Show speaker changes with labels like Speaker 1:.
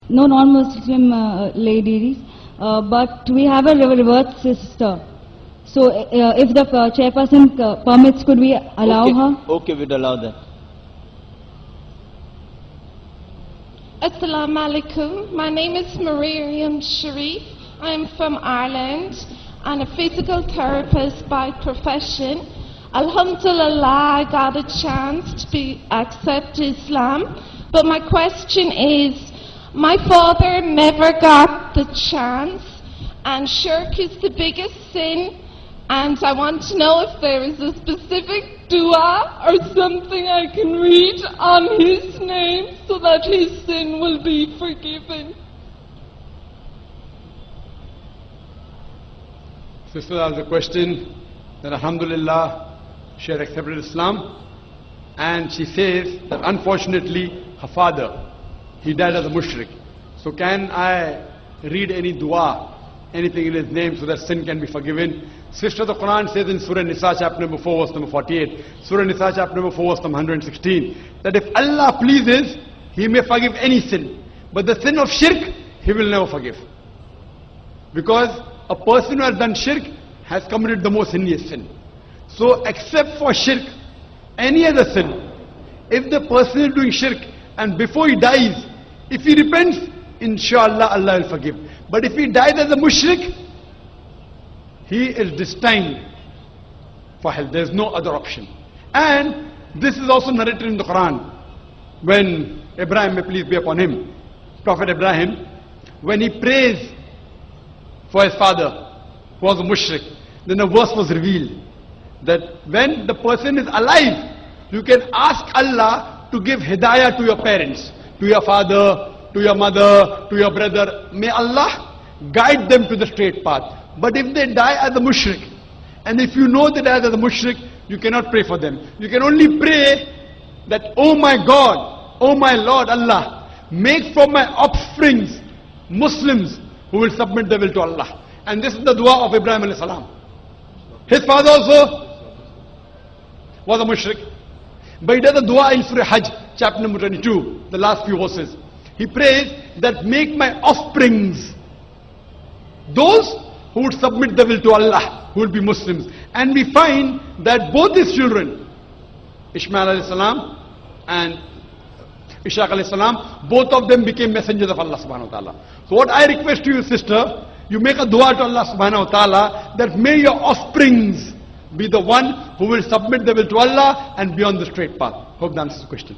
Speaker 1: no non-Muslim ladies, but we have a revert sister. So if the chairperson permits, could we allow her?
Speaker 2: Okay, we'd allow that.
Speaker 3: Assalamu alaikum. My name is Mariam Sharif. I am from Ireland and a physical therapist by profession. Alhamdulillah, I got a chance to accept Islam. But my question is, my father never got the chance, and shirk is the biggest sin, and I want to know if there is a specific dua or something I can read on his name so that his sin will be forgiven.
Speaker 4: Sister asked the question that Alhamdulillah she had accepted Islam, and she says that unfortunately her father, he died as a mushrik. So can I read any dua, anything in his name so that sin can be forgiven? Sister, the Quran says in Surah Nisa chapter number 4 verse number 48, Surah Nisa chapter number 4 verse number 116, that if Allah pleases, He may forgive any sin, but the sin of shirk, He will never forgive. Because a person who has done shirk has committed the most heinous sin. So except for shirk, any other sin, if the person is doing shirk and before he dies, if he repents, inshallah Allah will forgive. But if he dies as a mushrik, he is destined for hell. There is no other option. And this is also narrated in the Quran. When Ibrahim, may peace be upon him, Prophet Ibrahim, when he prays for his father, who was a mushrik, then a verse was revealed that when the person is alive, you can ask Allah to give hidayah to your parents, to your father, to your mother, to your brother. May Allah guide them to the straight path. But if they die as a mushrik, and if you know they die as a mushrik, you cannot pray for them. You can only pray that, oh my God, oh my Lord Allah, make from my offsprings Muslims who will submit their will to Allah. And this is the dua of Ibrahim alayhi salam. His father also was a mushrik. But he does a dua in Surah Hajj, chapter number 22, the last few verses. He prays that make my offsprings those who would submit their will to Allah, who will be Muslims. And we find that both his children, Ishmael alayhi salam and Ishaq alayhi salam, both of them became messengers of Allah subhanahu wa ta'ala. So what I request to you, sister, you make a dua to Allah subhanahu wa ta'ala that may your offsprings be the one who will submit their will to Allah and be on the straight path. Hope that answers the question.